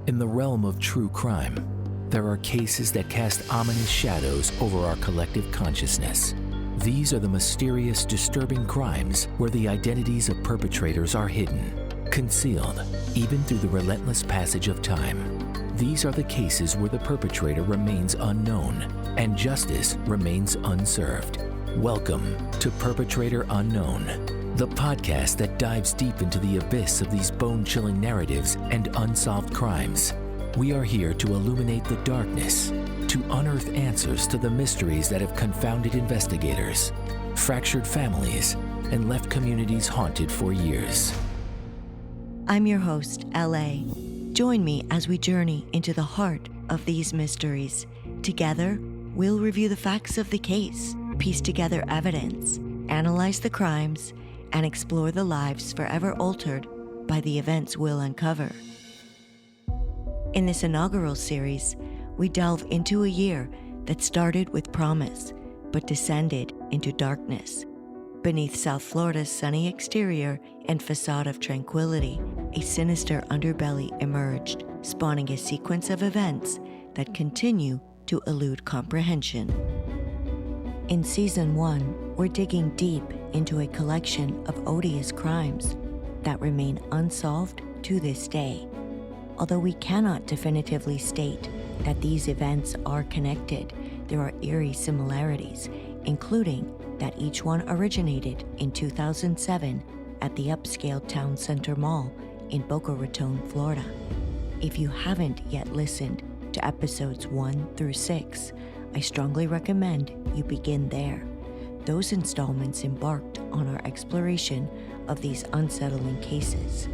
In the realm of true crime, there are cases that cast ominous shadows over our collective consciousness. These are the mysterious, disturbing crimes where the identities of perpetrators are hidden, concealed, even through the relentless passage of time. These are the cases where the perpetrator remains unknown and justice remains unserved. Welcome to Perpetrator Unknown, the podcast that dives deep into the abyss of these bone-chilling narratives and unsolved crimes. We are here to illuminate the darkness, to unearth answers to the mysteries that have confounded investigators, fractured families, and left communities haunted for years. I'm your host, LA. Join me as we journey into the heart of these mysteries. Together, we'll review the facts of the case, piece together evidence, analyze the crimes, and explore the lives forever altered by the events we'll uncover. In this inaugural series, we delve into a year that started with promise, but descended into darkness. Beneath South Florida's sunny exterior and facade of tranquility, a sinister underbelly emerged, spawning a sequence of events that continue to elude comprehension. In Season 1, we're digging deep into a collection of odious crimes that remain unsolved to this day. Although we cannot definitively state that these events are connected, there are eerie similarities, including that each one originated in 2007 at the upscale Town Center Mall in Boca Raton, Florida. If you haven't yet listened to episodes 1 through 6, I strongly recommend you begin there. Those installments embarked on our exploration of these unsettling cases.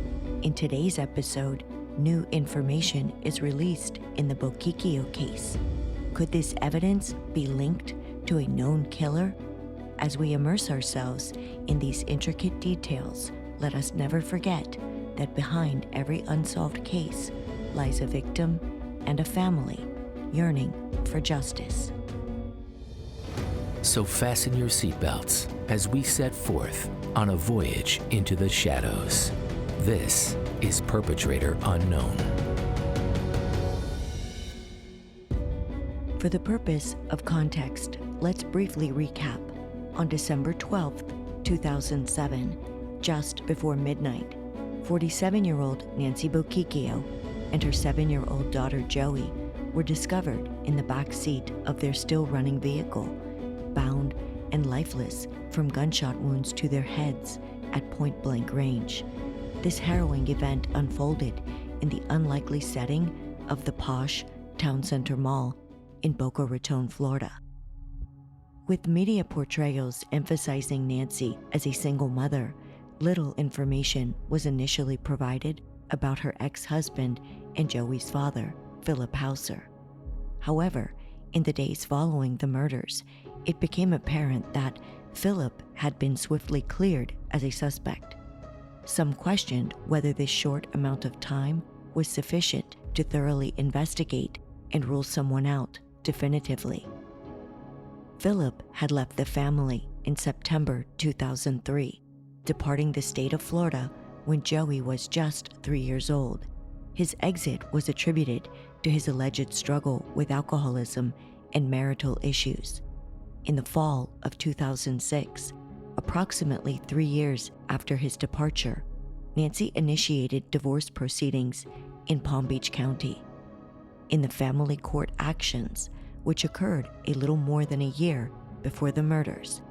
In today's episode, new information is released in the Boquiquio case. Could this evidence be linked to a known killer? As we immerse ourselves in these intricate details, let us never forget that behind every unsolved case lies a victim and a family yearning for justice. So fasten your seatbelts as we set forth on a voyage into the shadows. This is Perpetrator Unknown. For the purpose of context, let's briefly recap. On December 12, 2007, just before midnight, 47-year-old Nancy Boquiquio and her 7-year-old daughter Joey were discovered in the back seat of their still-running vehicle, bound and lifeless from gunshot wounds to their heads at point-blank range. This harrowing event unfolded in the unlikely setting of the posh Town Center Mall in Boca Raton, Florida. With media portrayals emphasizing Nancy as a single mother, little information was initially provided about her ex-husband and Joey's father, Philip Hauser. However, in the days following the murders, it became apparent that Philip had been swiftly cleared as a suspect. Some questioned whether this short amount of time was sufficient to thoroughly investigate and rule someone out definitively. Philip had left the family in September 2003, departing the state of Florida when Joey was just 3 years old. His exit was attributed to his alleged struggle with alcoholism and marital issues. In the fall of 2006, approximately 3 years after his departure, Nancy initiated divorce proceedings in Palm Beach County. In the family court actions, which occurred a little more than a year before the murders,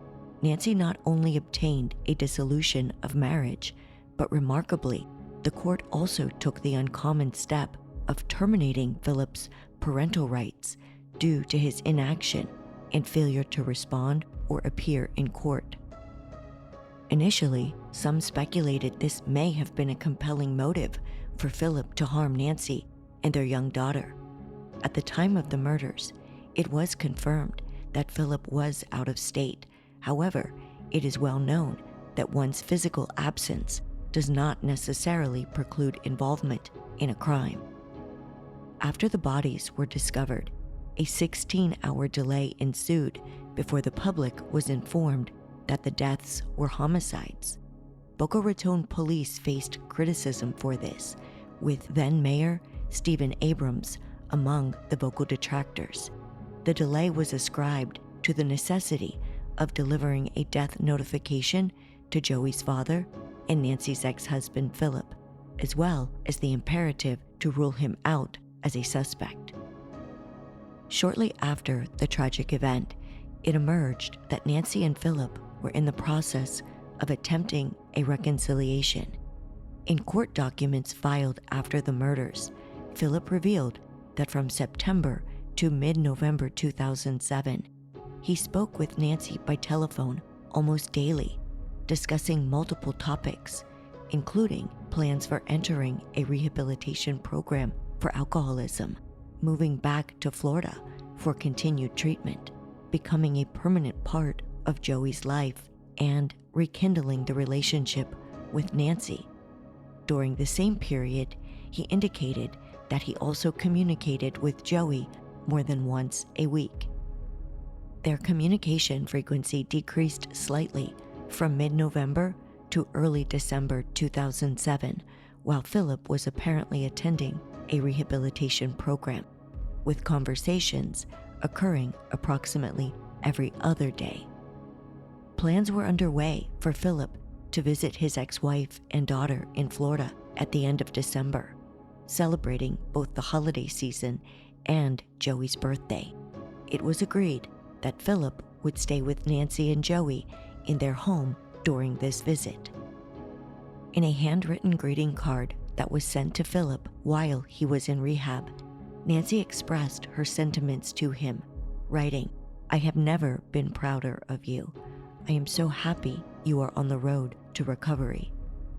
Nancy not only obtained a dissolution of marriage, but remarkably, the court also took the uncommon step of terminating Philip's parental rights due to his inaction and failure to respond or appear in court. Initially, some speculated this may have been a compelling motive for Philip to harm Nancy and their young daughter. At the time of the murders, it was confirmed that Philip was out of state. However, it is well known that one's physical absence does not necessarily preclude involvement in a crime. After the bodies were discovered, a 16-hour delay ensued before the public was informed that the deaths were homicides. Boca Raton police faced criticism for this, with then-Mayor Stephen Abrams among the vocal detractors. The delay was ascribed to the necessity of delivering a death notification to Joey's father and Nancy's ex-husband Philip, as well as the imperative to rule him out as a suspect. Shortly after the tragic event, it emerged that Nancy and Philip were in the process of attempting a reconciliation. In court documents filed after the murders, Philip revealed that from September to mid-November 2007, he spoke with Nancy by telephone almost daily, discussing multiple topics, including plans for entering a rehabilitation program for alcoholism, moving back to Florida for continued treatment, becoming a permanent part of Joey's life, and rekindling the relationship with Nancy. During the same period, he indicated that he also communicated with Joey more than once a week. Their communication frequency decreased slightly from mid-November to early December 2007, while Philip was apparently attending a rehabilitation program, with conversations occurring approximately every other day. Plans were underway for Philip to visit his ex-wife and daughter in Florida at the end of December, celebrating both the holiday season and Joey's birthday. It was agreed that Philip would stay with Nancy and Joey in their home during this visit. In a handwritten greeting card that was sent to Philip while he was in rehab, Nancy expressed her sentiments to him, writing, "I have never been prouder of you. I am so happy you are on the road to recovery.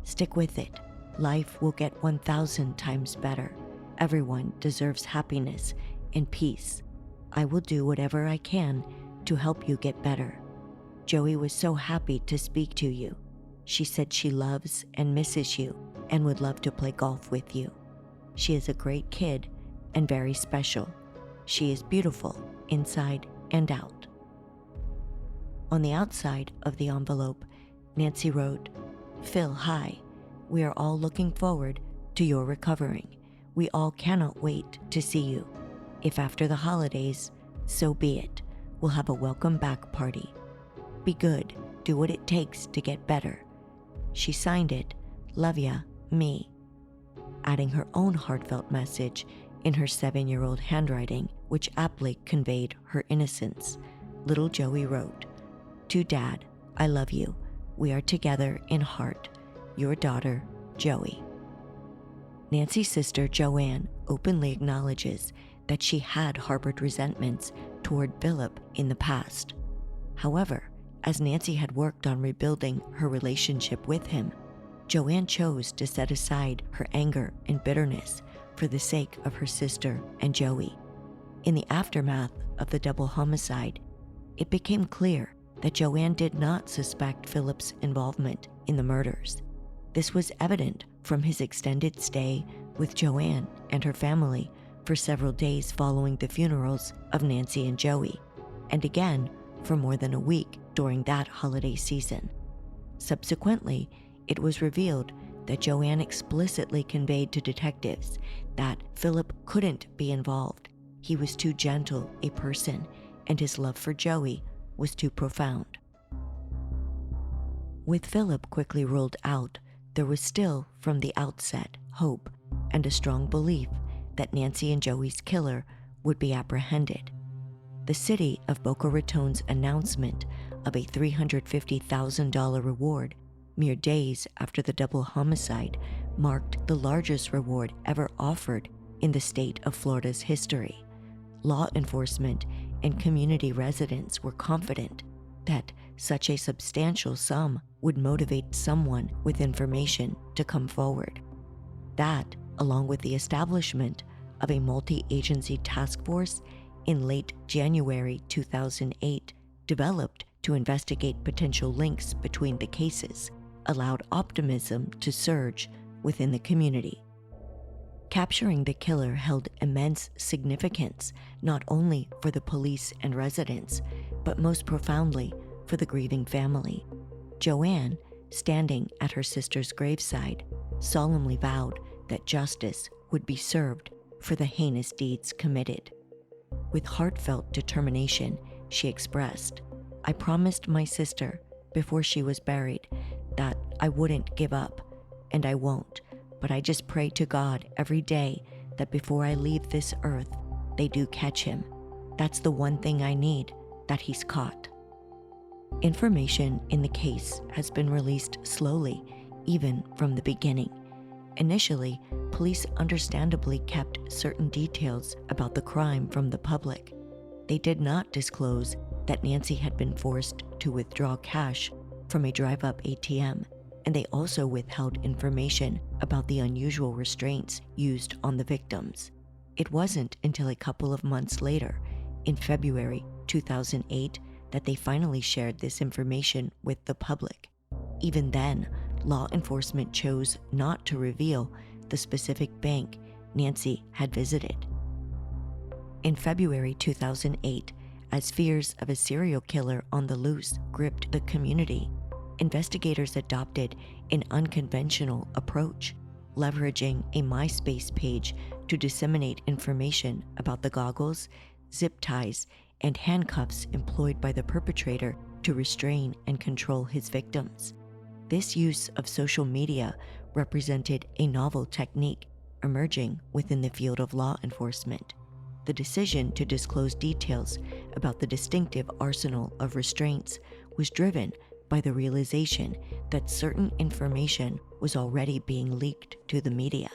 Stick with it. Life will get 1,000 times better. Everyone deserves happiness and peace. I will do whatever I can to help you get better. Joey was so happy to speak to you. She said she loves and misses you and would love to play golf with you. She is a great kid and very special. She is beautiful inside and out." On the outside of the envelope, Nancy wrote, "Phil, hi. We are all looking forward to your recovering. We all cannot wait to see you. If after the holidays, so be it. We'll have a welcome back party. Be good. Do what it takes to get better." She signed it, "Love ya, me," adding her own heartfelt message in her 7-year-old handwriting, which aptly conveyed her innocence. Little Joey wrote, "To Dad, I love you. We are together in heart. Your daughter, Joey." Nancy's sister Joanne openly acknowledges that she had harbored resentments toward Philip in the past. However, as Nancy had worked on rebuilding her relationship with him, Joanne chose to set aside her anger and bitterness for the sake of her sister and Joey. In the aftermath of the double homicide, it became clear that Joanne did not suspect Philip's involvement in the murders. This was evident from his extended stay with Joanne and her family for several days following the funerals of Nancy and Joey, and again for more than a week during that holiday season. Subsequently, it was revealed that Joanne explicitly conveyed to detectives that Philip couldn't be involved. He was too gentle a person, and his love for Joey was too profound. With Philip quickly ruled out, there was still, from the outset, hope and a strong belief that Nancy and Joey's killer would be apprehended. The city of Boca Raton's announcement of a $350,000 reward mere days after the double homicide marked the largest reward ever offered in the state of Florida's history. Law enforcement and community residents were confident that such a substantial sum would motivate someone with information to come forward. That, along with the establishment of a multi-agency task force in late January 2008, developed to investigate potential links between the cases, allowed optimism to surge within the community. Capturing the killer held immense significance not only for the police and residents, but most profoundly for the grieving family. Joanne, standing at her sister's graveside, solemnly vowed that justice would be served for the heinous deeds committed. With heartfelt determination, she expressed, "I promised my sister before she was buried that I wouldn't give up, and I won't, but I just pray to God every day that before I leave this earth, they do catch him. That's the one thing I need, that he's caught." Information in the case has been released slowly, even from the beginning. Initially, police understandably kept certain details about the crime from the public. They did not disclose that Nancy had been forced to withdraw cash from a drive-up ATM, and they also withheld information about the unusual restraints used on the victims. It wasn't until a couple of months later, in February 2008, that they finally shared this information with the public. Even then, law enforcement chose not to reveal the specific bank Nancy had visited. In February 2008, as fears of a serial killer on the loose gripped the community, investigators adopted an unconventional approach, leveraging a MySpace page to disseminate information about the goggles, zip ties, and handcuffs employed by the perpetrator to restrain and control his victims. This use of social media represented a novel technique emerging within the field of law enforcement. The decision to disclose details about the distinctive arsenal of restraints was driven by the realization that certain information was already being leaked to the media.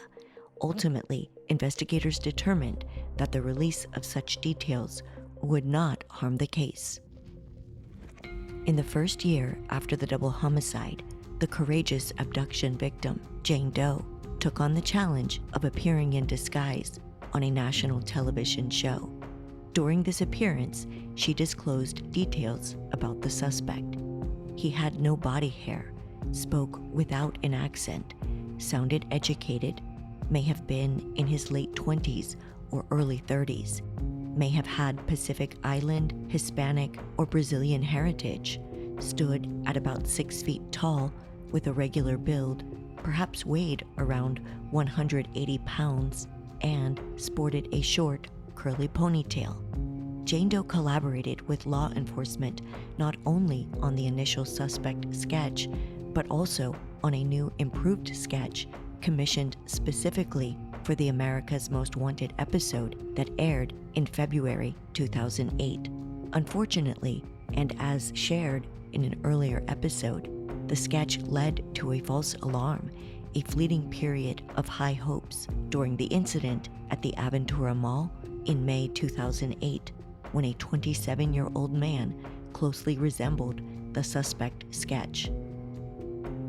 Ultimately, investigators determined that the release of such details would not harm the case. In the first year after the double homicide, the courageous abduction victim, Jane Doe, took on the challenge of appearing in disguise on a national television show. During this appearance, she disclosed details about the suspect. He had no body hair, spoke without an accent, sounded educated, may have been in his late 20s or early 30s, may have had Pacific Island, Hispanic, or Brazilian heritage, stood at about 6 feet tall with a regular build, perhaps weighed around 180 pounds, and sported a short, curly ponytail. Jane Doe collaborated with law enforcement not only on the initial suspect sketch, but also on a new improved sketch commissioned specifically for the America's Most Wanted episode that aired in February 2008. Unfortunately, and as shared in an earlier episode, the sketch led to a false alarm, a fleeting period of high hopes during the incident at the Aventura Mall in May 2008, when a 27-year-old man closely resembled the suspect sketch.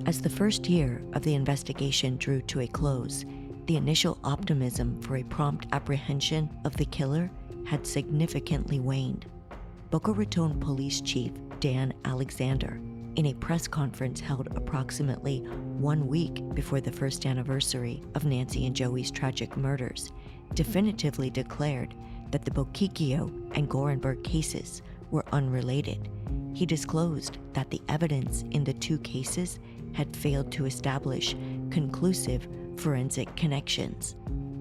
As the first year of the investigation drew to a close, the initial optimism for a prompt apprehension of the killer had significantly waned. Boca Raton Police Chief Dan Alexander, in a press conference held approximately 1 week before the first anniversary of Nancy and Joey's tragic murders, definitively declared that the Boquicchio and Gorenberg cases were unrelated. He disclosed that the evidence in the two cases had failed to establish conclusive forensic connections.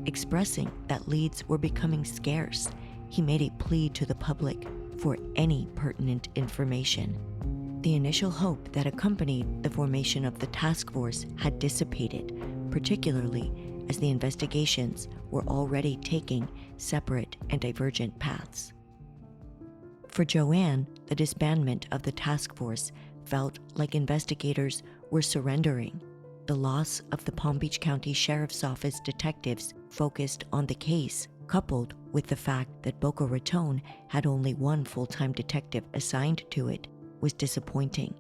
Expressing that leads were becoming scarce, he made a plea to the public for any pertinent information. The initial hope that accompanied the formation of the task force had dissipated, particularly as the investigations were already taking separate and divergent paths. For Joanne, the disbandment of the task force felt like investigators were surrendering. The loss of the Palm Beach County Sheriff's Office detectives focused on the case, coupled with the fact that Boca Raton had only one full-time detective assigned to it, was disappointing.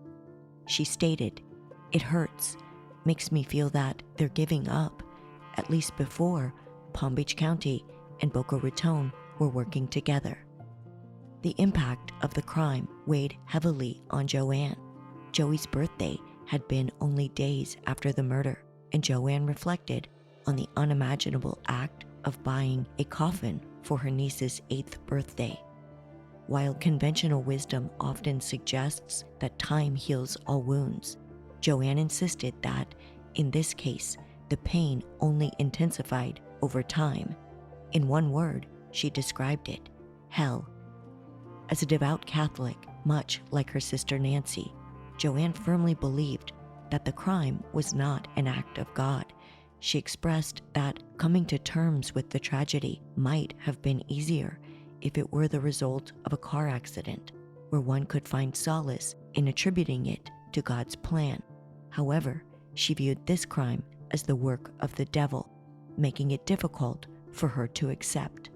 She stated, "It hurts, makes me feel that they're giving up, at least before Palm Beach County and Boca Raton were working together." The impact of the crime weighed heavily on Joanne. Joey's birthday had been only days after the murder, and Joanne reflected on the unimaginable act of buying a coffin for her niece's 8th birthday. While conventional wisdom often suggests that time heals all wounds, Joanne insisted that, in this case, the pain only intensified over time. In one word, she described it: hell. As a devout Catholic, much like her sister Nancy, Joanne firmly believed that the crime was not an act of God. She expressed that coming to terms with the tragedy might have been easier if it were the result of a car accident, where one could find solace in attributing it to God's plan. However, she viewed this crime as the work of the devil, making it difficult for her to accept.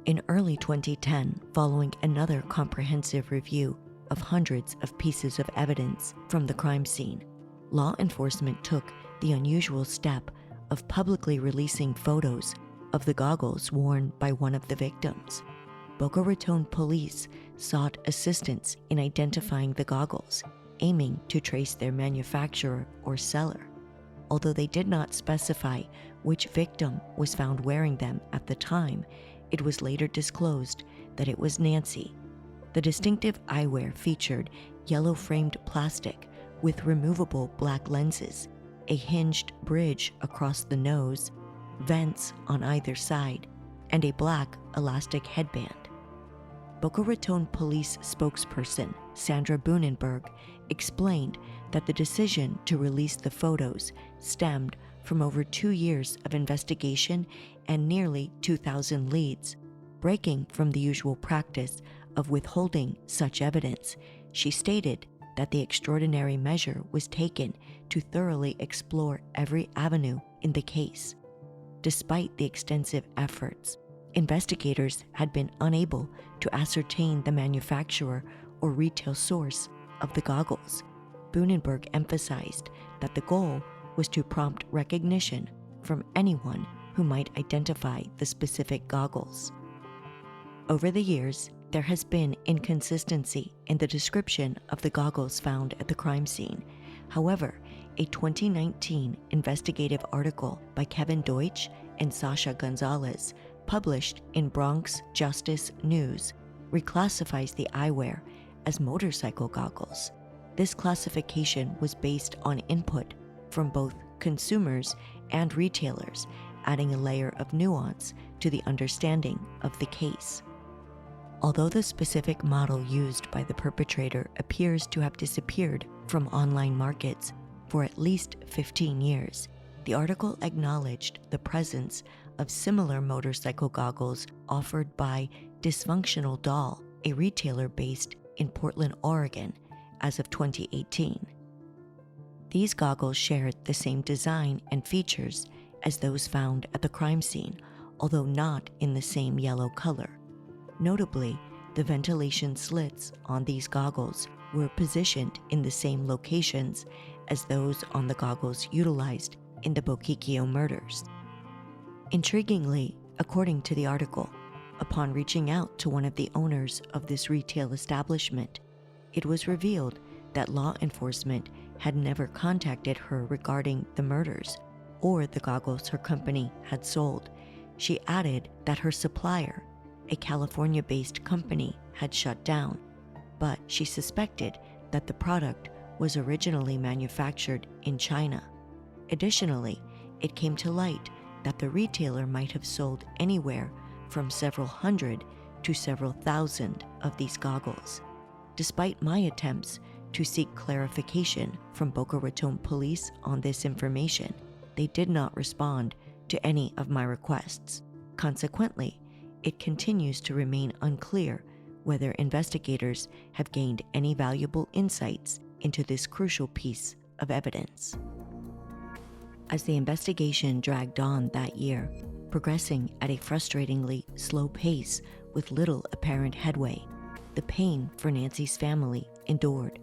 In early 2010, following another comprehensive review of hundreds of pieces of evidence from the crime scene, law enforcement took the unusual step of publicly releasing photos of the goggles worn by one of the victims. Boca Raton police sought assistance in identifying the goggles, aiming to trace their manufacturer or seller. Although they did not specify which victim was found wearing them at the time, it was later disclosed that it was Nancy. The distinctive eyewear featured yellow-framed plastic with removable black lenses, a hinged bridge across the nose, vents on either side, and a black elastic headband. Boca Raton police spokesperson Sandra Boonenberg explained that the decision to release the photos stemmed from over 2 years of investigation and nearly 2,000 leads. Breaking from the usual practice of withholding such evidence, she stated that the extraordinary measure was taken to thoroughly explore every avenue in the case. Despite the extensive efforts, investigators had been unable to ascertain the manufacturer or retail source of the goggles. Boonenberg emphasized that the goal was to prompt recognition from anyone who might identify the specific goggles. Over the years, there has been inconsistency in the description of the goggles found at the crime scene. However, a 2019 investigative article by Kevin Deutsch and Sasha Gonzalez, published in Bronx Justice News, reclassifies the eyewear as motorcycle goggles. This classification was based on input from both consumers and retailers, adding a layer of nuance to the understanding of the case. Although the specific model used by the perpetrator appears to have disappeared from online markets for at least 15 years, the article acknowledged the presence of similar motorcycle goggles offered by Dysfunctional Doll, a retailer based in Portland, Oregon, as of 2018. These goggles shared the same design and features as those found at the crime scene, although not in the same yellow color. Notably, the ventilation slits on these goggles were positioned in the same locations as those on the goggles utilized in the Boquicchio murders. Intriguingly, according to the article, upon reaching out to one of the owners of this retail establishment, it was revealed that law enforcement had never contacted her regarding the murders or the goggles her company had sold. She added that her supplier, a California-based company, had shut down, but she suspected that the product was originally manufactured in China. Additionally, it came to light that the retailer might have sold anywhere from several hundred to several thousand of these goggles. Despite my attempts to seek clarification from Boca Raton police on this information, they did not respond to any of my requests. Consequently, it continues to remain unclear whether investigators have gained any valuable insights into this crucial piece of evidence. As the investigation dragged on that year, progressing at a frustratingly slow pace with little apparent headway, the pain for Nancy's family endured.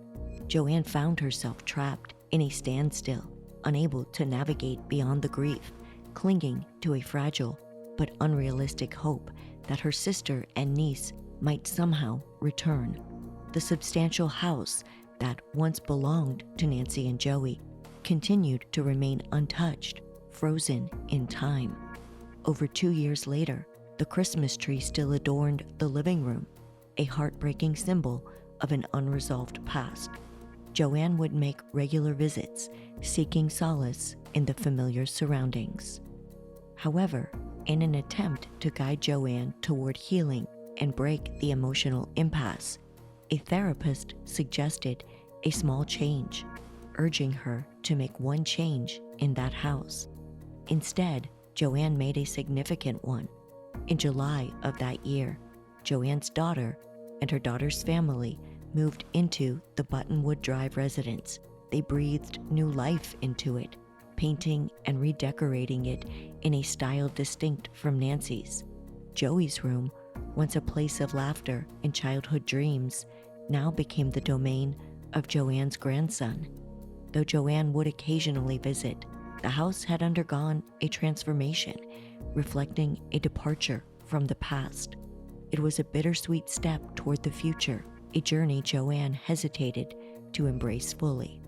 Joanne found herself trapped in a standstill, unable to navigate beyond the grief, clinging to a fragile but unrealistic hope that her sister and niece might somehow return. The substantial house that once belonged to Nancy and Joey continued to remain untouched, frozen in time. Over 2 years later, the Christmas tree still adorned the living room, a heartbreaking symbol of an unresolved past. Joanne would make regular visits, seeking solace in the familiar surroundings. However, in an attempt to guide Joanne toward healing and break the emotional impasse, a therapist suggested a small change, urging her to make one change in that house. Instead, Joanne made a significant one. In July of that year, Joanne's daughter and her daughter's family moved into the Buttonwood Drive residence. They breathed new life into it, painting and redecorating it in a style distinct from Nancy's. Joey's room, once a place of laughter and childhood dreams, now became the domain of Joanne's grandson. Though Joanne would occasionally visit, the house had undergone a transformation, reflecting a departure from the past. It was a bittersweet step toward the future, a journey Joanne hesitated to embrace fully.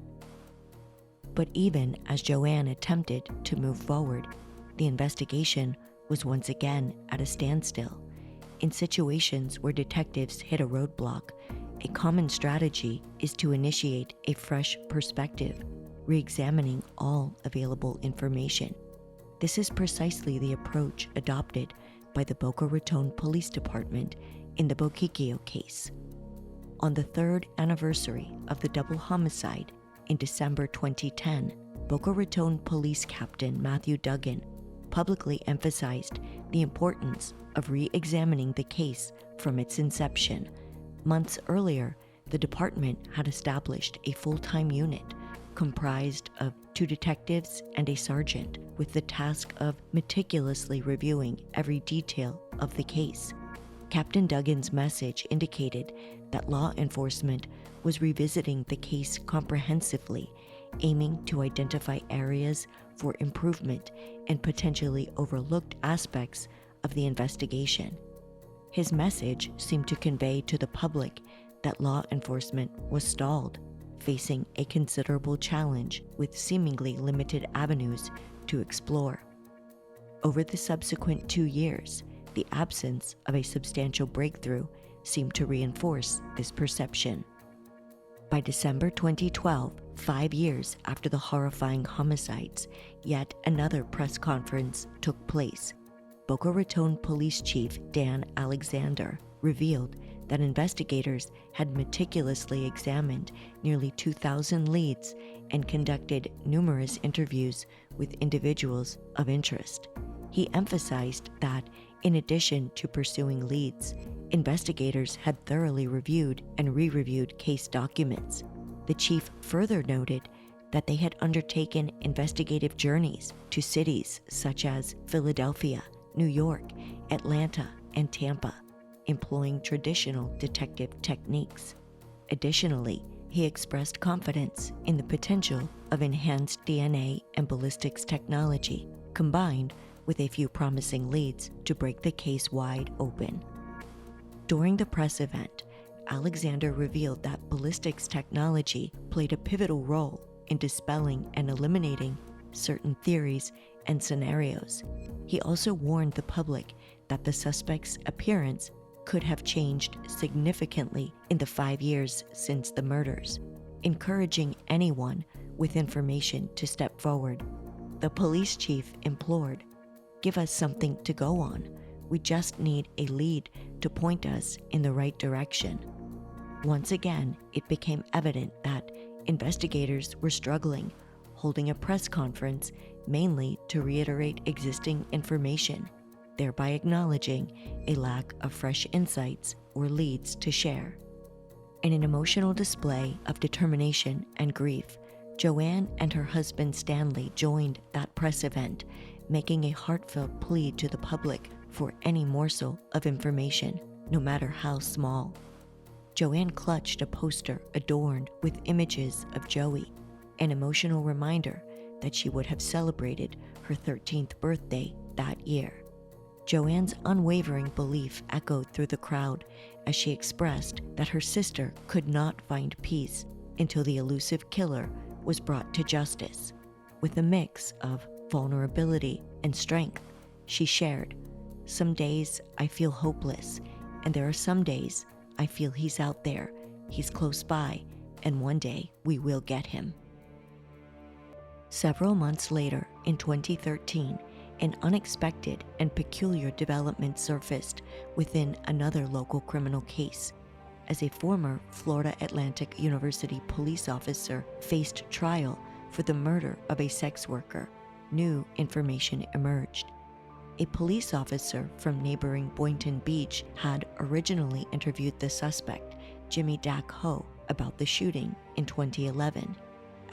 But even as Joanne attempted to move forward, the investigation was once again at a standstill. In situations where detectives hit a roadblock, a common strategy is to initiate a fresh perspective, re-examining all available information. This is precisely the approach adopted by the Boca Raton Police Department in the Boquicchio case. On the third anniversary of the double homicide in December 2010, Boca Raton Police Captain Matthew Duggan publicly emphasized the importance of re-examining the case from its inception. Months earlier, the department had established a full-time unit comprised of 2 detectives and a sergeant with the task of meticulously reviewing every detail of the case. Captain Duggan's message indicated that law enforcement was revisiting the case comprehensively, aiming to identify areas for improvement and potentially overlooked aspects of the investigation. His message seemed to convey to the public that law enforcement was stalled, facing a considerable challenge with seemingly limited avenues to explore. Over the subsequent 2 years, the absence of a substantial breakthrough seemed to reinforce this perception. By December 2012, 5 years after the horrifying homicides, yet another press conference took place. Boca Raton Police Chief Dan Alexander revealed that investigators had meticulously examined nearly 2,000 leads and conducted numerous interviews with individuals of interest. He emphasized that, in addition to pursuing leads, investigators had thoroughly reviewed and re-reviewed case documents. The chief further noted that they had undertaken investigative journeys to cities such as Philadelphia, New York, Atlanta, and Tampa, employing traditional detective techniques. Additionally, he expressed confidence in the potential of enhanced DNA and ballistics technology, combined with a few promising leads to break the case wide open. During the press event, Alexander revealed that ballistics technology played a pivotal role in dispelling and eliminating certain theories and scenarios. He also warned the public that the suspect's appearance could have changed significantly in the 5 years since the murders, encouraging anyone with information to step forward. The police chief implored, "Give us something to go on. We just need a lead to point us in the right direction." Once again, it became evident that investigators were struggling, holding a press conference mainly to reiterate existing information, thereby acknowledging a lack of fresh insights or leads to share. In an emotional display of determination and grief, Joanne and her husband Stanley joined that press event, making a heartfelt plea to the public for any morsel of information, no matter how small. Joanne clutched a poster adorned with images of Joey, an emotional reminder that she would have celebrated her 13th birthday that year. Joanne's unwavering belief echoed through the crowd as she expressed that her sister could not find peace until the elusive killer was brought to justice. With a mix of vulnerability and strength, she shared, "Some days I feel hopeless, and there are some days I feel he's out there, he's close by, and one day we will get him." Several months later, in 2013, an unexpected and peculiar development surfaced within another local criminal case, as a former Florida Atlantic University police officer faced trial for the murder of a sex worker. New information emerged. A police officer from neighboring Boynton Beach had originally interviewed the suspect, Jimmy Dak Ho, about the shooting in 2011.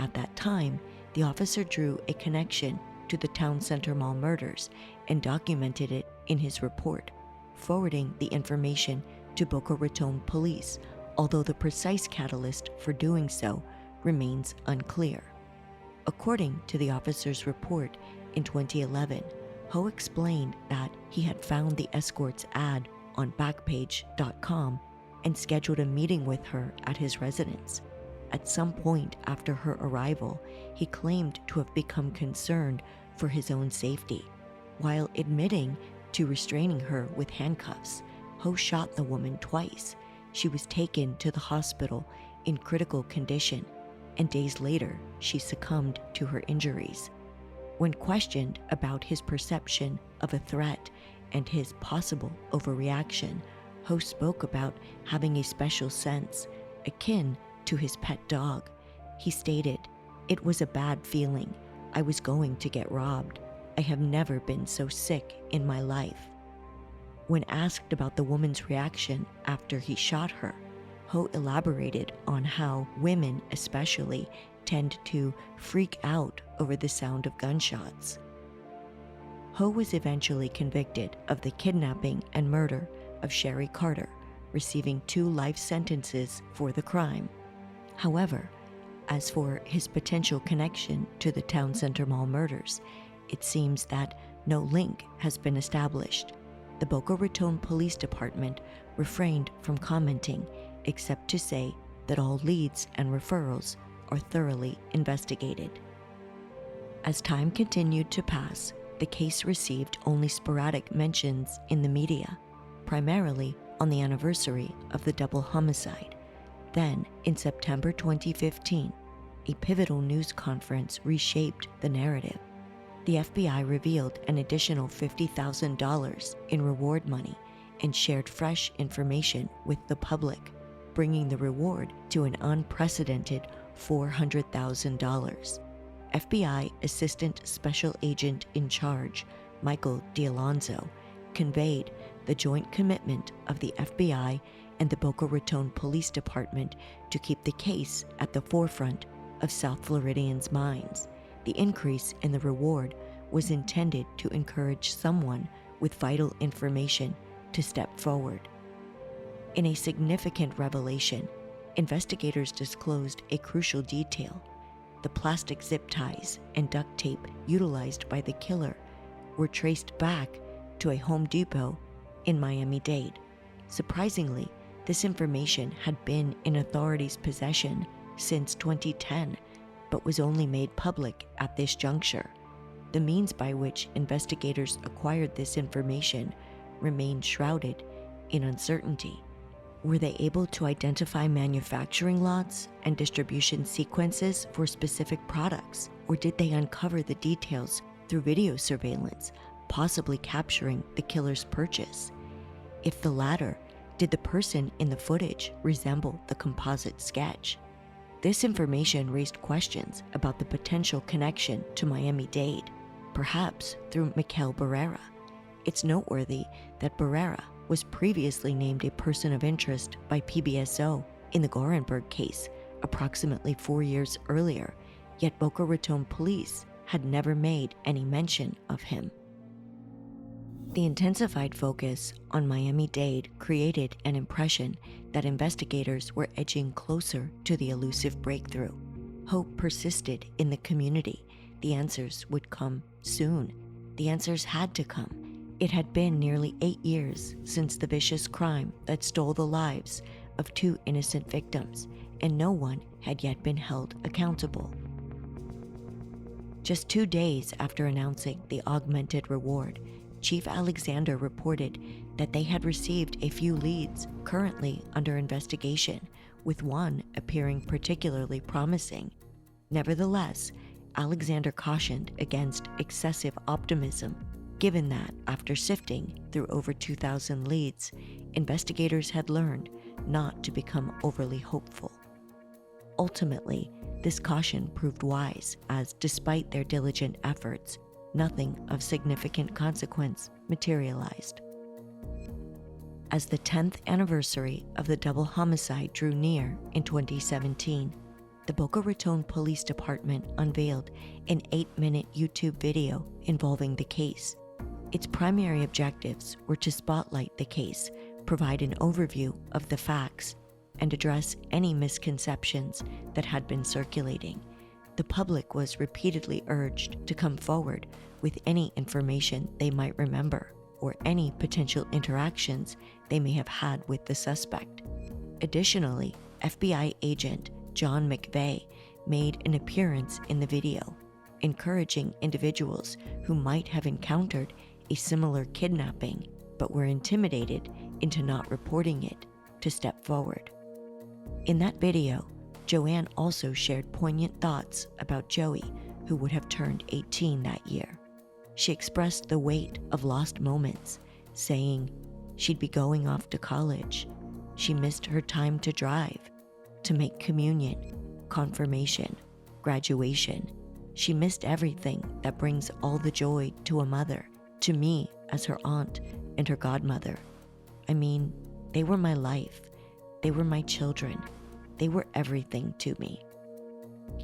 At that time, the officer drew a connection to the Town Center Mall murders and documented it in his report, forwarding the information to Boca Raton police, although the precise catalyst for doing so remains unclear. According to the officer's report in 2011, Ho explained that he had found the escort's ad on Backpage.com and scheduled a meeting with her at his residence. At some point after her arrival, he claimed to have become concerned for his own safety. While admitting to restraining her with handcuffs, Ho shot the woman twice. She was taken to the hospital in critical condition, and days later, she succumbed to her injuries. When questioned about his perception of a threat and his possible overreaction, Ho spoke about having a special sense, akin to his pet dog. He stated, "It was a bad feeling. I was going to get robbed. I have never been so sick in my life." When asked about the woman's reaction after he shot her, Ho elaborated on how women especially tend to freak out over the sound of gunshots. Ho was eventually convicted of the kidnapping and murder of Sherry Carter, receiving 2 life sentences for the crime. However, as for his potential connection to the Town Center Mall murders, it seems that no link has been established. The Boca Raton Police Department refrained from commenting, except to say that all leads and referrals are thoroughly investigated. As time continued to pass, the case received only sporadic mentions in the media, primarily on the anniversary of the double homicide. Then, in September 2015, a pivotal news conference reshaped the narrative. The FBI revealed an additional $50,000 in reward money and shared fresh information with the public, bringing the reward to an unprecedented $400,000. FBI Assistant Special Agent in Charge, Michael D'Alonzo, conveyed the joint commitment of the FBI and the Boca Raton Police Department to keep the case at the forefront of South Floridians' minds. The increase in the reward was intended to encourage someone with vital information to step forward. In a significant revelation, investigators disclosed a crucial detail. The plastic zip ties and duct tape utilized by the killer were traced back to a Home Depot in Miami-Dade. Surprisingly, this information had been in authorities' possession since 2010, but was only made public at this juncture. The means by which investigators acquired this information remained shrouded in uncertainty. Were they able to identify manufacturing lots and distribution sequences for specific products, or did they uncover the details through video surveillance, possibly capturing the killer's purchase? If the latter, did the person in the footage resemble the composite sketch? This information raised questions about the potential connection to Miami-Dade, perhaps through Mikel Barrera. It's noteworthy that Barrera was previously named a person of interest by PBSO in the Gorenberg case approximately 4 years earlier, yet Boca Raton police had never made any mention of him. The intensified focus on Miami-Dade created an impression that investigators were edging closer to the elusive breakthrough. Hope persisted in the community. The answers would come soon. The answers had to come. It had been nearly 8 years since the vicious crime that stole the lives of 2 innocent victims, and no one had yet been held accountable. Just 2 days after announcing the augmented reward, Chief Alexander reported that they had received a few leads currently under investigation, with one appearing particularly promising. Nevertheless, Alexander cautioned against excessive optimism. given that after sifting through over 2,000 leads, investigators had learned not to become overly hopeful. Ultimately, this caution proved wise, as despite their diligent efforts, nothing of significant consequence materialized. As the 10th anniversary of the double homicide drew near in 2017, the Boca Raton Police Department unveiled an 8-minute YouTube video involving the case. Its primary objectives were to spotlight the case, provide an overview of the facts, and address any misconceptions that had been circulating. The public was repeatedly urged to come forward with any information they might remember or any potential interactions they may have had with the suspect. Additionally, FBI agent John McVeigh made an appearance in the video, encouraging individuals who might have encountered a similar kidnapping but were intimidated into not reporting it to step forward. In that video, Joanne also shared poignant thoughts about Joey, who would have turned 18 that year. She expressed the weight of lost moments, saying she'd be going off to college. She missed her time to drive, to make communion, confirmation, graduation. She missed everything that brings all the joy to a mother, to me as her aunt and her godmother. I mean, they were my life. They were my children. They were everything to me.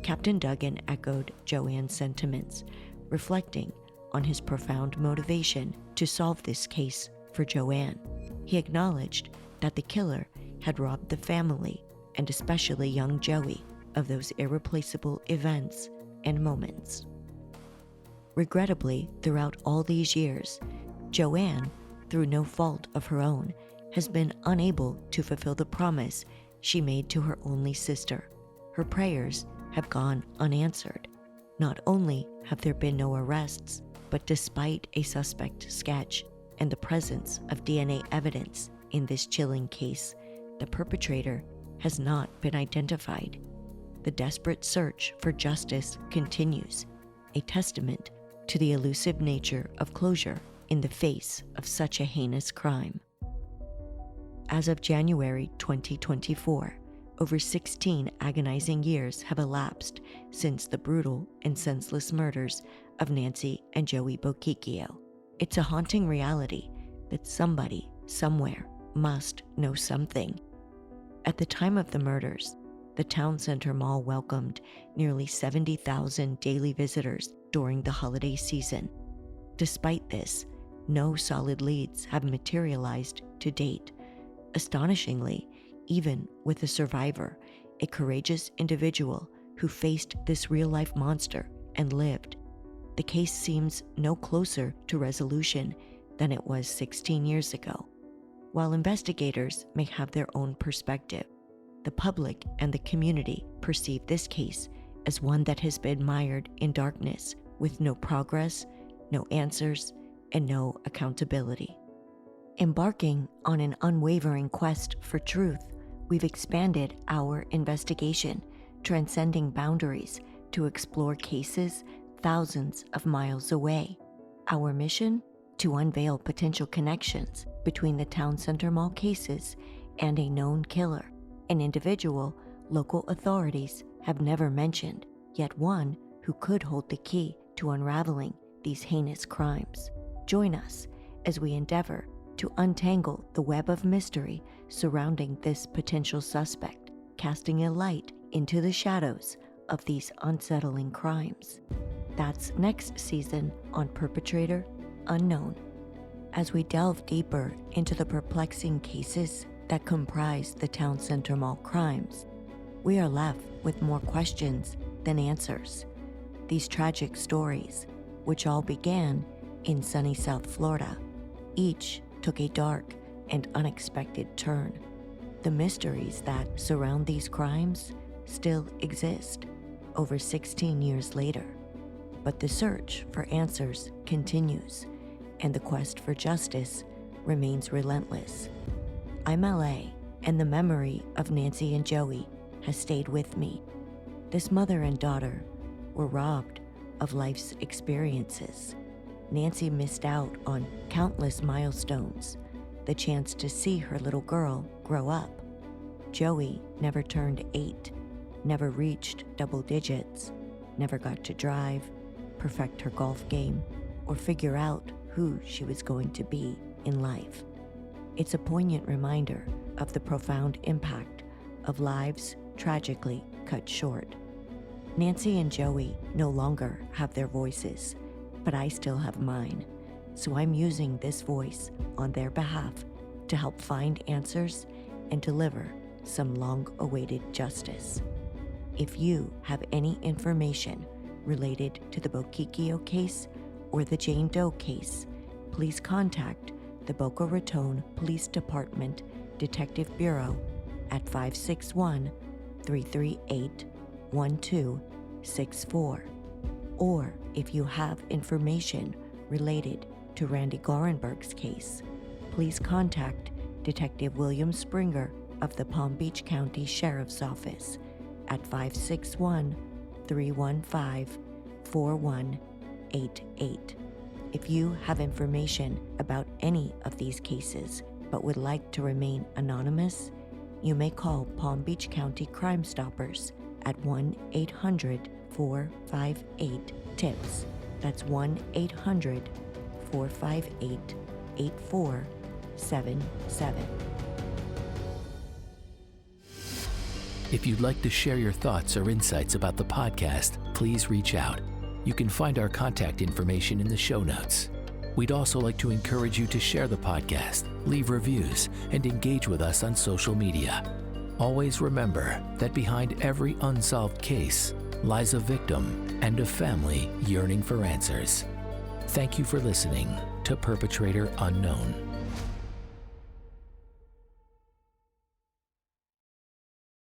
Captain Duggan echoed Joanne's sentiments, reflecting on his profound motivation to solve this case for Joanne. He acknowledged that the killer had robbed the family, and especially young Joey, of those irreplaceable events and moments. Regrettably, throughout all these years, Joanne, through no fault of her own, has been unable to fulfill the promise she made to her only sister. Her prayers have gone unanswered. Not only have there been no arrests, but despite a suspect sketch and the presence of DNA evidence in this chilling case, the perpetrator has not been identified. The desperate search for justice continues, a testament to the elusive nature of closure in the face of such a heinous crime. As of January 2024, over 16 agonizing years have elapsed since the brutal and senseless murders of Nancy and Joey Bochicchio. It's a haunting reality that somebody, somewhere, must know something. At the time of the murders, the town center mall welcomed nearly 70,000 daily visitors during the holiday season. Despite this, no solid leads have materialized to date. Astonishingly, even with a survivor, a courageous individual who faced this real-life monster and lived, the case seems no closer to resolution than it was 16 years ago. While investigators may have their own perspective, the public and the community perceive this case as one that has been mired in darkness with no progress, no answers, and no accountability. Embarking on an unwavering quest for truth, we've expanded our investigation, transcending boundaries to explore cases thousands of miles away. Our mission? To unveil potential connections between the town center mall cases and a known killer, an individual local authorities have never mentioned, yet one who could hold the key to unraveling these heinous crimes. Join us as we endeavor to untangle the web of mystery surrounding this potential suspect, casting a light into the shadows of these unsettling crimes. That's next season on Perpetrator Unknown. As we delve deeper into the perplexing cases that comprise the town center mall crimes, we are left with more questions than answers. These tragic stories, which all began in sunny South Florida, each took a dark and unexpected turn. The mysteries that surround these crimes still exist over 16 years later, but the search for answers continues, and the quest for justice remains relentless. I'm LA, and the memory of Nancy and Joey has stayed with me. This mother and daughter were robbed of life's experiences. Nancy missed out on countless milestones, the chance to see her little girl grow up. Joey never turned 8, never reached double digits, never got to drive, perfect her golf game, or figure out who she was going to be in life. It's a poignant reminder of the profound impact of lives tragically cut short. Nancy and Joey no longer have their voices, but I still have mine, so I'm using this voice on their behalf to help find answers and deliver some long-awaited justice. If you have any information related to the Boquicchio case or the Jane Doe case, please contact the Boca Raton Police Department Detective Bureau at 561-338-1264. Or if you have information related to Randy Gorenberg's case, please contact Detective William Springer of the Palm Beach County Sheriff's Office at 561-315-4188. If you have information about any of these cases but would like to remain anonymous, you may call Palm Beach County Crime Stoppers at 1-800-458-TIPS. That's 1-800-458-8477. If you'd like to share your thoughts or insights about the podcast, please reach out. You can find our contact information in the show notes. We'd also like to encourage you to share the podcast, leave reviews, and engage with us on social media. Always remember that behind every unsolved case lies a victim and a family yearning for answers. Thank you for listening to Perpetrator Unknown.